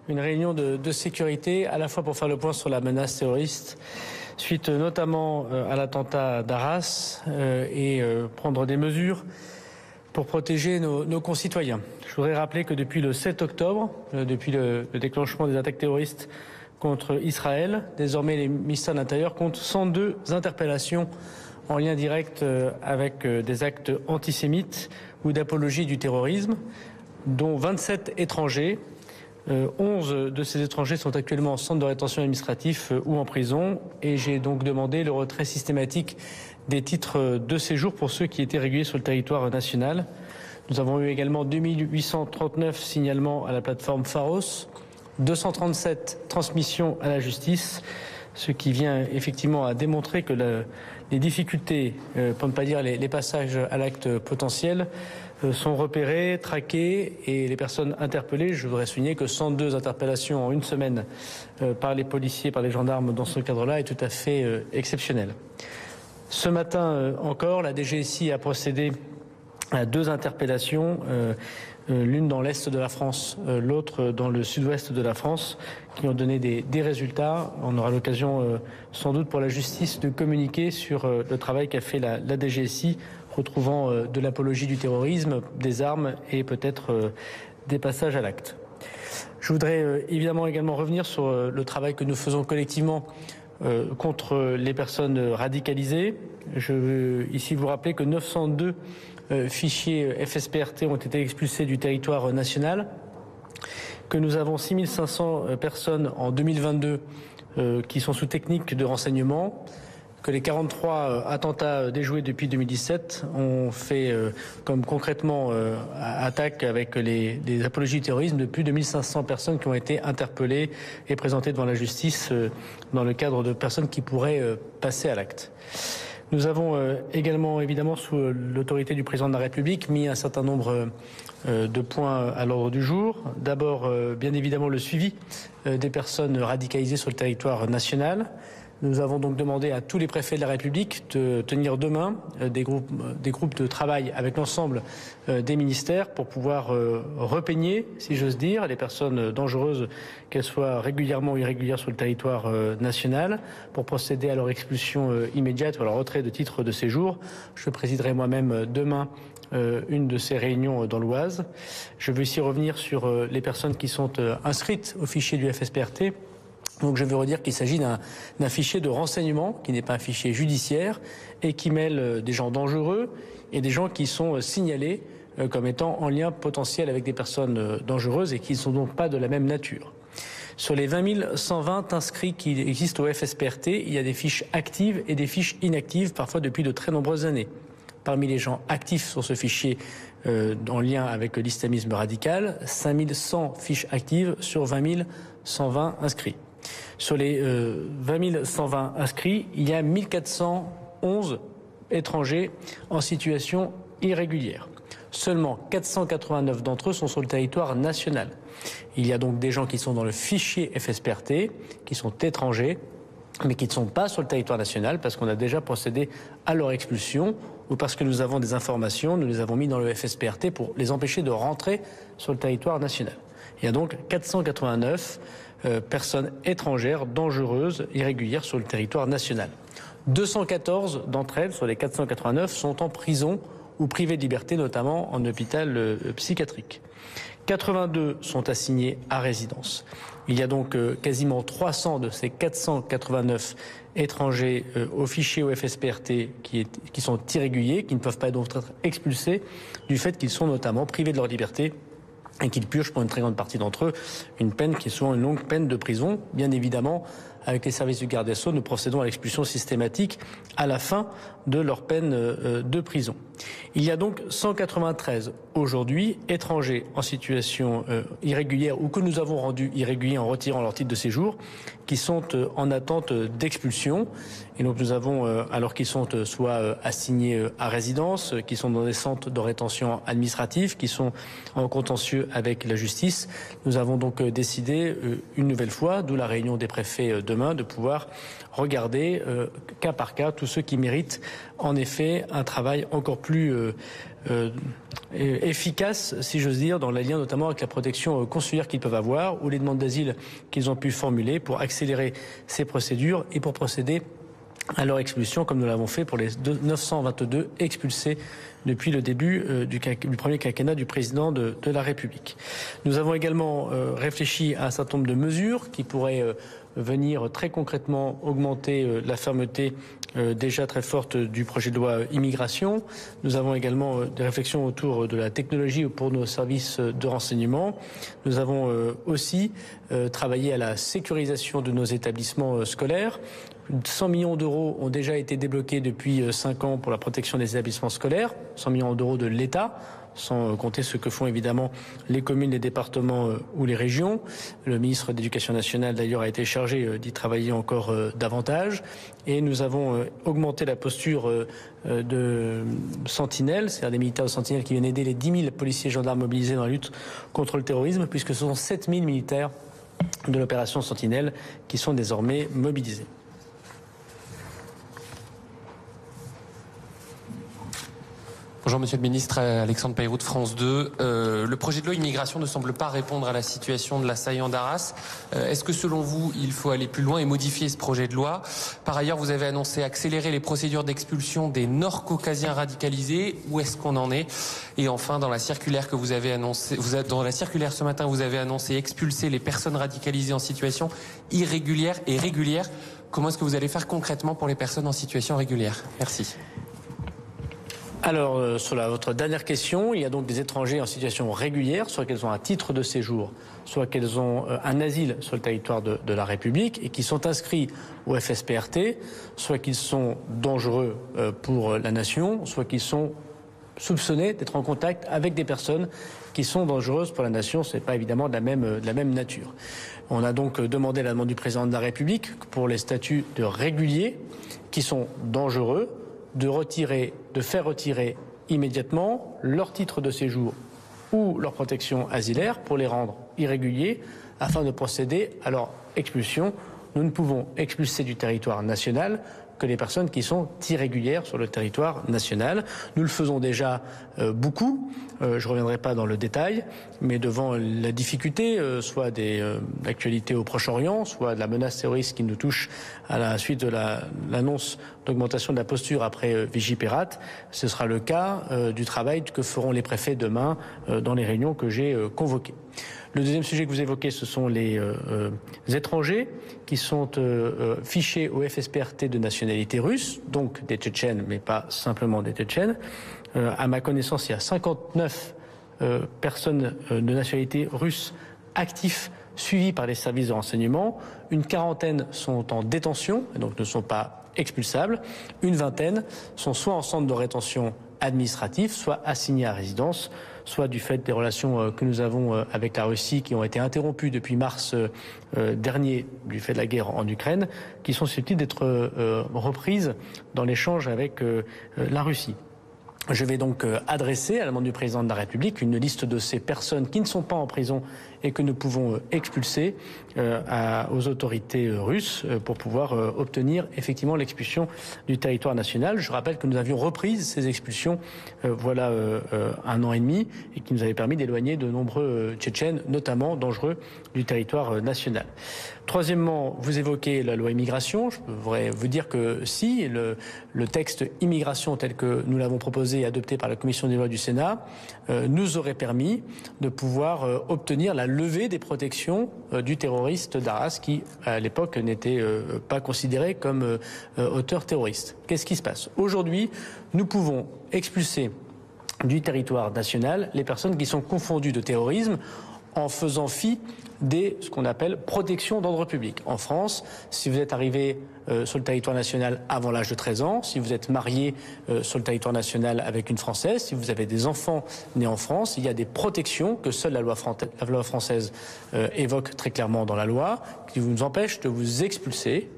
une réunion de sécurité, à la fois pour faire le point sur la menace terroriste, suite notamment à l'attentat d'Arras, et prendre des mesures pour protéger nos concitoyens. Je voudrais rappeler que depuis le 7 octobre, depuis le déclenchement des attaques terroristes contre Israël, désormais les ministères de l'Intérieur comptent 102 interpellations en lien direct avec des actes antisémites ou d'apologie du terrorisme, dont 27 étrangers. 11 de ces étrangers sont actuellement en centre de rétention administratif ou en prison, et j'ai donc demandé le retrait systématique des titres de séjour pour ceux qui étaient réguliers sur le territoire national. Nous avons eu également 2839 signalements à la plateforme Pharos, 237 transmissions à la justice, ce qui vient effectivement à démontrer que les difficultés, pour ne pas dire les passages à l'acte potentiel, sont repérés, traqués, et les personnes interpellées, je voudrais souligner que 102 interpellations en une semaine par les policiers, par les gendarmes dans ce cadre-là est tout à fait exceptionnel. Ce matin encore, la DGSI a procédé à 2 interpellations, l'une dans l'est de la France, l'autre dans le sud-ouest de la France, qui ont donné des résultats. On aura l'occasion sans doute pour la justice de communiquer sur le travail qu'a fait la DGSI, retrouvant de l'apologie du terrorisme, des armes et peut-être des passages à l'acte. Je voudrais évidemment également revenir sur le travail que nous faisons collectivement contre les personnes radicalisées. Je veux ici vous rappeler que 902 fichiers FSPRT ont été expulsés du territoire national, que nous avons 6500 personnes en 2022 qui sont sous technique de renseignement, que les 43 attentats déjoués depuis 2017 ont fait comme concrètement attaque avec les apologies du terrorisme de plus de 1500 personnes qui ont été interpellées et présentées devant la justice dans le cadre de personnes qui pourraient passer à l'acte. Nous avons également, évidemment, sous l'autorité du président de la République, mis un certain nombre de points à l'ordre du jour. D'abord, bien évidemment, le suivi des personnes radicalisées sur le territoire national. Nous avons donc demandé à tous les préfets de la République de tenir demain des groupes de travail avec l'ensemble des ministères pour pouvoir repeigner, si j'ose dire, les personnes dangereuses, qu'elles soient régulièrement ou irrégulières sur le territoire national, pour procéder à leur expulsion immédiate ou à leur retrait de titre de séjour. Je présiderai moi-même demain une de ces réunions dans l'Oise. Je veux ici revenir sur les personnes qui sont inscrites au fichier du FSPRT. Donc je veux redire qu'il s'agit d'un fichier de renseignement qui n'est pas un fichier judiciaire et qui mêle des gens dangereux et des gens qui sont signalés comme étant en lien potentiel avec des personnes dangereuses et qui ne sont donc pas de la même nature. Sur les 20 120 inscrits qui existent au FSPRT, il y a des fiches actives et des fiches inactives, parfois depuis de très nombreuses années. Parmi les gens actifs sur ce fichier en lien avec l'islamisme radical, 5100 fiches actives sur 20 120 inscrits. Sur les 20 120 inscrits, il y a 1411 étrangers en situation irrégulière. Seulement 489 d'entre eux sont sur le territoire national. Il y a donc des gens qui sont dans le fichier FSPRT, qui sont étrangers, mais qui ne sont pas sur le territoire national parce qu'on a déjà procédé à leur expulsion ou parce que nous avons des informations, nous les avons mis dans le FSPRT pour les empêcher de rentrer sur le territoire national. Il y a donc 489 personnes étrangères, dangereuses, irrégulières sur le territoire national. 214 d'entre elles, sur les 489, sont en prison ou privées de liberté, notamment en hôpital psychiatrique. 82 sont assignés à résidence. Il y a donc quasiment 300 de ces 489 étrangers au fichier au FSPRT qui sont irréguliers, qui ne peuvent pas donc être expulsés du fait qu'ils sont notamment privés de leur liberté et qu'ils purgent pour une très grande partie d'entre eux une peine qui est souvent une longue peine de prison. Bien évidemment, avec les services du garde des Sceaux, nous procédons à l'expulsion systématique à la fin de leur peine de prison. Il y a donc 193 aujourd'hui étrangers en situation irrégulière ou que nous avons rendus irréguliers en retirant leur titre de séjour, qui sont en attente d'expulsion. Et donc nous avons, alors qu'ils sont soit assignés à résidence, qui sont dans des centres de rétention administrative, qui sont en contentieux lieu avec la justice. Nous avons donc décidé une nouvelle fois, d'où la réunion des préfets demain, de pouvoir regarder cas par cas tous ceux qui méritent en effet un travail encore plus efficace, si j'ose dire, dans les liens notamment avec la protection consulaire qu'ils peuvent avoir ou les demandes d'asile qu'ils ont pu formuler pour accélérer ces procédures et pour procéder à leur expulsion, comme nous l'avons fait pour les 922 expulsés depuis le début du premier quinquennat du président de la République. Nous avons également réfléchi à un certain nombre de mesures qui pourraient venir très concrètement augmenter la fermeté déjà très forte du projet de loi immigration. Nous avons également des réflexions autour de la technologie pour nos services de renseignement. Nous avons aussi travaillé à la sécurisation de nos établissements scolaires. 100 millions d'euros ont déjà été débloqués depuis 5 ans pour la protection des établissements scolaires, 100 millions d'euros de l'État, sans compter ce que font évidemment les communes, les départements ou les régions. Le ministre de l'Éducation nationale d'ailleurs a été chargé d'y travailler encore davantage. Et nous avons augmenté la posture de sentinelles, c'est-à-dire des militaires de sentinelles qui viennent aider les 10 000 policiers et gendarmes mobilisés dans la lutte contre le terrorisme, puisque ce sont 7 000 militaires de l'opération Sentinelle qui sont désormais mobilisés. Bonjour Monsieur le Ministre, Alexandre Payrou de France 2. Le projet de loi immigration ne semble pas répondre à la situation de l'assaillant d'Arras. Est-ce que selon vous, il faut aller plus loin et modifier ce projet de loi? Par ailleurs, vous avez annoncé accélérer les procédures d'expulsion des Nord-Caucasiens radicalisés. Où est-ce qu'on en est? Et enfin, dans la circulaire que vous avez annoncée, dans la circulaire ce matin, vous avez annoncé expulser les personnes radicalisées en situation irrégulière et régulière. Comment est-ce que vous allez faire concrètement pour les personnes en situation régulière? Merci. Alors, sur votre dernière question, il y a donc des étrangers en situation régulière, soit qu'elles ont un titre de séjour, soit qu'elles ont un asile sur le territoire de la République et qui sont inscrits au FSPRT, soit qu'ils sont dangereux pour la nation, soit qu'ils sont soupçonnés d'être en contact avec des personnes qui sont dangereuses pour la nation. Ce n'est pas évidemment de la même nature. On a donc demandé à la demande du président de la République pour les statuts de réguliers qui sont dangereux, de faire retirer immédiatement leur titre de séjour ou leur protection asilaire pour les rendre irréguliers afin de procéder à leur expulsion. Nous ne pouvons expulser du territoire national que les personnes qui sont irrégulières sur le territoire national. Nous le faisons déjà beaucoup, je ne reviendrai pas dans le détail, mais devant la difficulté, soit de l'actualité au Proche-Orient, soit de la menace terroriste qui nous touche à la suite de l'annonce d'augmentation de la posture après Vigipirate, ce sera le cas du travail que feront les préfets demain dans les réunions que j'ai convoquées. Le deuxième sujet que vous évoquez, ce sont les étrangers qui sont fichés au FSPRT de nationalité russe, donc des Tchétchènes, mais pas simplement des Tchétchènes. À ma connaissance, il y a 59 personnes de nationalité russe actives suivies par les services de renseignement. Une quarantaine sont en détention, et donc ne sont pas expulsables. Une vingtaine sont soit en centre de rétention administratif, soit assignés à résidence, soit du fait des relations que nous avons avec la Russie qui ont été interrompues depuis mars dernier du fait de la guerre en Ukraine, qui sont susceptibles d'être reprises dans l'échange avec la Russie. Je vais donc adresser à la demande du président de la République une liste de ces personnes qui ne sont pas en prison et que nous pouvons expulser aux autorités russes pour pouvoir obtenir effectivement l'expulsion du territoire national. Je rappelle que nous avions repris ces expulsions voilà 1 an et demi et qui nous avait permis d'éloigner de nombreux Tchétchènes, notamment dangereux, du territoire national. Troisièmement, vous évoquez la loi immigration. Je voudrais vous dire que si le texte immigration tel que nous l'avons proposé et adopté par la commission des lois du Sénat nous aurait permis de pouvoir obtenir la levée des protections du terroriste d'Arras qui, à l'époque, n'était pas considéré comme auteur terroriste. Qu'est-ce qui se passe? Aujourd'hui, nous pouvons expulser du territoire national les personnes qui sont confondues de terrorisme en faisant fi ce qu'on appelle protection d'ordre public. En France, si vous êtes arrivé sur le territoire national avant l'âge de 13 ans, si vous êtes marié sur le territoire national avec une Française, si vous avez des enfants nés en France, il y a des protections que seule la loi française évoque très clairement dans la loi, qui vous empêchent de vous expulser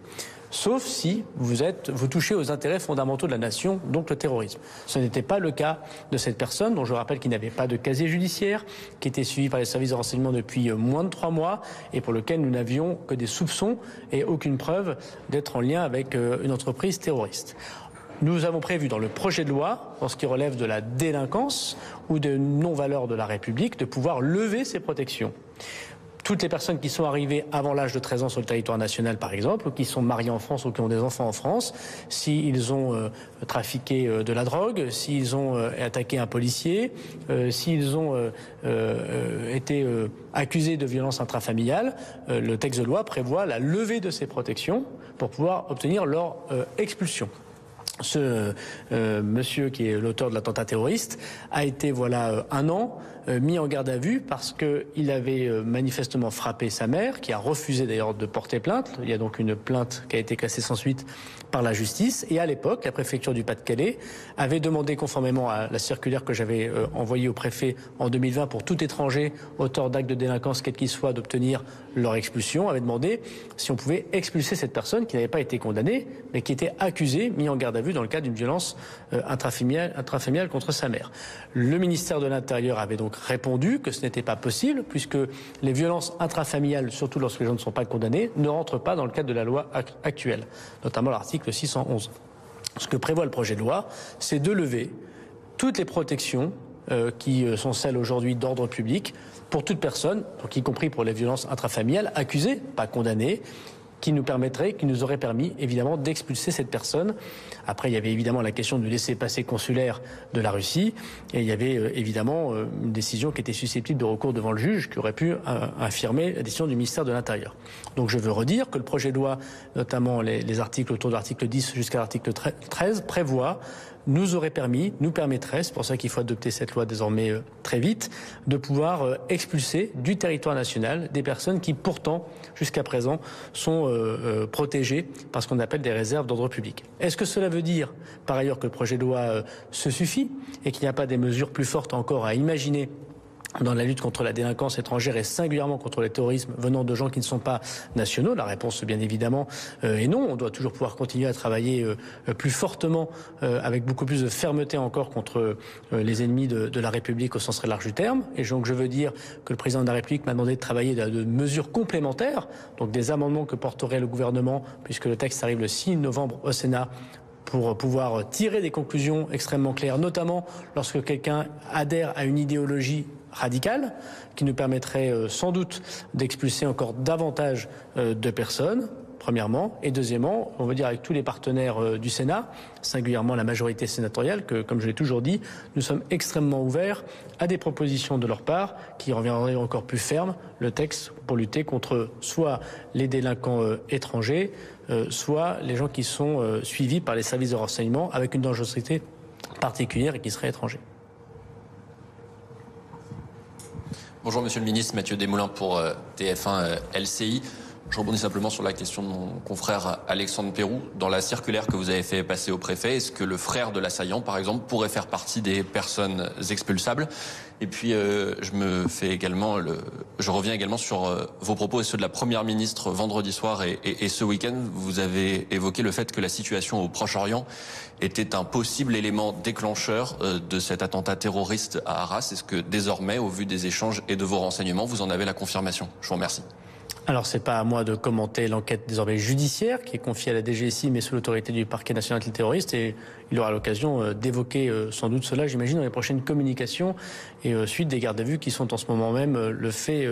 sauf si vous touchez aux intérêts fondamentaux de la nation, donc le terrorisme. Ce n'était pas le cas de cette personne, dont je rappelle qu'il n'avait pas de casier judiciaire, qui était suivi par les services de renseignement depuis moins de 3 mois, et pour lequel nous n'avions que des soupçons et aucune preuve d'être en lien avec une entreprise terroriste. Nous avons prévu dans le projet de loi, en ce qui relève de la délinquance ou de non-valeur de la République, de pouvoir lever ces protections. Toutes les personnes qui sont arrivées avant l'âge de 13 ans sur le territoire national, par exemple, ou qui sont mariées en France ou qui ont des enfants en France, s'ils ont trafiqué de la drogue, s'ils ont attaqué un policier, s'ils ont été accusés de violences intrafamiliales, le texte de loi prévoit la levée de ces protections pour pouvoir obtenir leur expulsion. Ce monsieur qui est l'auteur de l'attentat terroriste a été un an mis en garde à vue parce qu'il avait manifestement frappé sa mère, qui a refusé d'ailleurs de porter plainte. Il y a donc une plainte qui a été classée sans suite par la justice. Et à l'époque, la préfecture du Pas-de-Calais avait demandé, conformément à la circulaire que j'avais envoyée au préfet en 2020 pour tout étranger auteur d'actes de délinquance, quel qu'il soit, d'obtenir leur expulsion, avait demandé si on pouvait expulser cette personne qui n'avait pas été condamnée, mais qui était accusée, mis en garde à vue dans le cadre d'une violence intrafamiliale contre sa mère. Le ministère de l'Intérieur avait donc répondu que ce n'était pas possible, puisque les violences intrafamiliales, surtout lorsque les gens ne sont pas condamnés, ne rentrent pas dans le cadre de la loi actuelle, notamment l'article 611. Ce que prévoit le projet de loi, c'est de lever toutes les protections qui sont celles aujourd'hui d'ordre public pour toute personne, donc y compris pour les violences intrafamiliales, accusées, pas condamnées, qui nous aurait permis évidemment d'expulser cette personne. Après, il y avait évidemment la question du laissez-passer consulaire de la Russie, et il y avait évidemment une décision qui était susceptible de recours devant le juge, qui aurait pu infirmer la décision du ministère de l'Intérieur. Donc je veux redire que le projet de loi, notamment les articles autour de l'article 10 jusqu'à l'article 13, nous permettrait, c'est pour ça qu'il faut adopter cette loi désormais très vite, de pouvoir expulser du territoire national des personnes qui pourtant, jusqu'à présent, sont protégées par ce qu'on appelle des réserves d'ordre public. Est-ce que cela veut dire, par ailleurs, que le projet de loi se suffit et qu'il n'y a pas des mesures plus fortes encore à imaginer dans la lutte contre la délinquance étrangère et singulièrement contre le terrorisme venant de gens qui ne sont pas nationaux? La réponse, bien évidemment, est non. On doit toujours pouvoir continuer à travailler plus fortement, avec beaucoup plus de fermeté encore contre les ennemis de la République au sens très large du terme. Et donc je veux dire que le président de la République m'a demandé de travailler de mesures complémentaires, donc des amendements que porterait le gouvernement, puisque le texte arrive le 6 novembre au Sénat, pour pouvoir tirer des conclusions extrêmement claires, notamment lorsque quelqu'un adhère à une idéologie radicale, qui nous permettrait sans doute d'expulser encore davantage de personnes, premièrement. Et deuxièmement, on veut dire avec tous les partenaires du Sénat, singulièrement la majorité sénatoriale, que, comme je l'ai toujours dit, nous sommes extrêmement ouverts à des propositions de leur part qui rendraient encore plus ferme le texte pour lutter contre soit les délinquants étrangers, soit les gens qui sont suivis par les services de renseignement avec une dangerosité particulière et qui seraient étrangers. Bonjour Monsieur le Ministre, Mathieu Desmoulins pour TF1 LCI. Je rebondis simplement sur la question de mon confrère Alexandre Peyroux. Dans la circulaire que vous avez fait passer au préfet, est-ce que le frère de l'assaillant, par exemple, pourrait faire partie des personnes expulsables? Et puis, je reviens également sur vos propos et ceux de la Première ministre vendredi soir et ce week-end. Vous avez évoqué le fait que la situation au Proche-Orient était un possible élément déclencheur de cet attentat terroriste à Arras. Est-ce que désormais, au vu des échanges et de vos renseignements, vous en avez la confirmation? Je vous remercie. Alors, c'est pas à moi de commenter l'enquête désormais judiciaire qui est confiée à la DGSI, mais sous l'autorité du parquet national antiterroriste, et il aura l'occasion d'évoquer sans doute cela, j'imagine, dans les prochaines communications et suite des gardes à vue qui sont en ce moment même le fait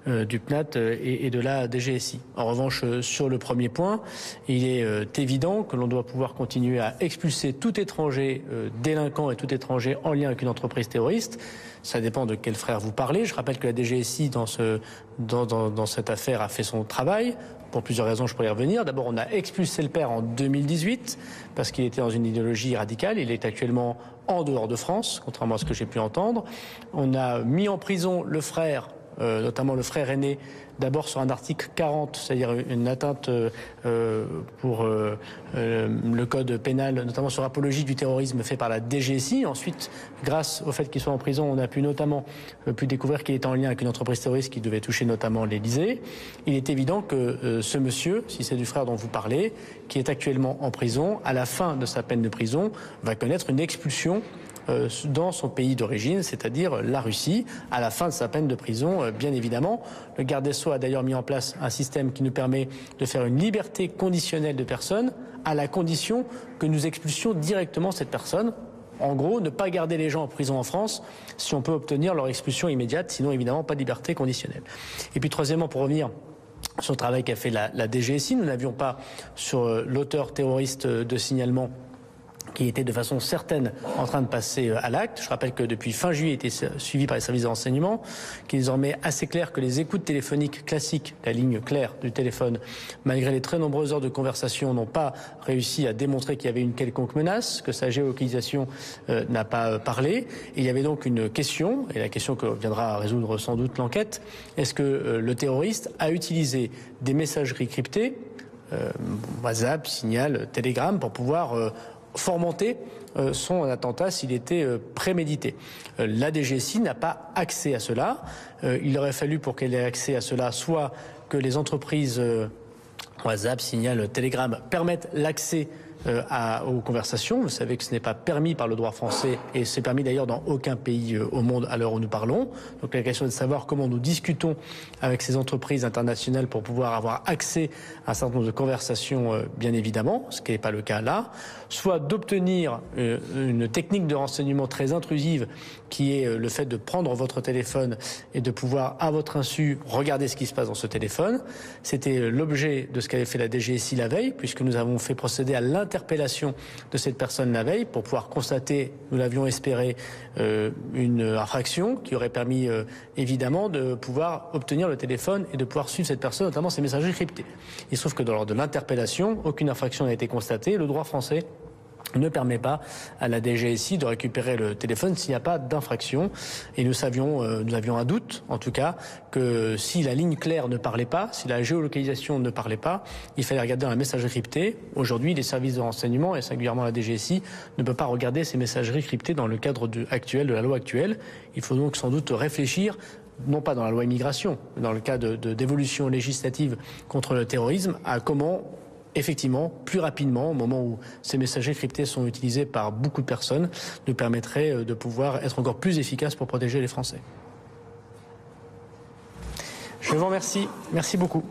du PNAT et de la DGSI. En revanche, sur le premier point, il est évident que l'on doit pouvoir continuer à expulser tout étranger délinquant et tout étranger en lien avec une entreprise terroriste. Ça dépend de quel frère vous parlez. Je rappelle que la DGSI, dans cette affaire, a fait son travail. Pour plusieurs raisons, je pourrais y revenir. D'abord, on a expulsé le père en 2018 parce qu'il était dans une idéologie radicale. Il est actuellement en dehors de France, contrairement à ce que j'ai pu entendre. On a mis en prison le frère notamment le frère aîné, d'abord sur un article 40, c'est-à-dire une atteinte pour le code pénal, notamment sur apologie du terrorisme fait par la DGSI. Ensuite, grâce au fait qu'il soit en prison, on a pu notamment découvrir qu'il était en lien avec une entreprise terroriste qui devait toucher notamment l'Élysée. Il est évident que ce monsieur, si c'est du frère dont vous parlez, qui est actuellement en prison, à la fin de sa peine de prison, va connaître une expulsion dans son pays d'origine, c'est-à-dire la Russie, à la fin de sa peine de prison, bien évidemment. Le garde des Sceaux a d'ailleurs mis en place un système qui nous permet de faire une liberté conditionnelle de personne, à la condition que nous expulsions directement cette personne. En gros, ne pas garder les gens en prison en France si on peut obtenir leur expulsion immédiate, sinon évidemment pas de liberté conditionnelle. Et puis troisièmement, pour revenir sur le travail qu'a fait la DGSI, nous n'avions pas sur l'auteur terroriste de signalement qui était de façon certaine en train de passer à l'acte. Je rappelle que depuis fin juillet, il était suivi par les services de renseignement, qu'il est désormais assez clair que les écoutes téléphoniques classiques, la ligne claire du téléphone, malgré les très nombreuses heures de conversation, n'ont pas réussi à démontrer qu'il y avait une quelconque menace, que sa géolocalisation n'a pas parlé. Et il y avait donc une question, et la question que viendra résoudre sans doute l'enquête, est-ce que le terroriste a utilisé des messageries cryptées, WhatsApp, Signal, Telegram, pour pouvoir fomenter son attentat s'il était prémédité. La DGSI n'a pas accès à cela. Il aurait fallu, pour qu'elle ait accès à cela, soit que les entreprises WhatsApp, Signal, Telegram permettent l'accès aux conversations. Vous savez que ce n'est pas permis par le droit français et c'est permis d'ailleurs dans aucun pays au monde à l'heure où nous parlons. Donc la question est de savoir comment nous discutons avec ces entreprises internationales pour pouvoir avoir accès à un certain nombre de conversations, bien évidemment, ce qui n'est pas le cas là, soit d'obtenir une technique de renseignement très intrusive qui est le fait de prendre votre téléphone et de pouvoir, à votre insu, regarder ce qui se passe dans ce téléphone. C'était l'objet de ce qu'avait fait la DGSI la veille, puisque nous avons fait procéder à l'interpellation de cette personne la veille pour pouvoir constater, nous l'avions espéré, une infraction qui aurait permis évidemment de pouvoir obtenir le téléphone et de pouvoir suivre cette personne, notamment ses messageries cryptées. Il se trouve que lors de l'interpellation, aucune infraction n'a été constatée. Le droit français ne permet pas à la DGSI de récupérer le téléphone s'il n'y a pas d'infraction. Et nous avions un doute, en tout cas, que si la ligne claire ne parlait pas, si la géolocalisation ne parlait pas, il fallait regarder dans la messagerie cryptée. Aujourd'hui, les services de renseignement, et singulièrement la DGSI, ne peut pas regarder ces messageries cryptées dans le cadre de la loi actuelle. Il faut donc sans doute réfléchir, non pas dans la loi immigration, mais dans le cas d'évolution législative contre le terrorisme, à comment effectivement, plus rapidement, au moment où ces messageries cryptées sont utilisées par beaucoup de personnes, nous permettrait de pouvoir être encore plus efficace pour protéger les Français. Je vous remercie. Merci beaucoup.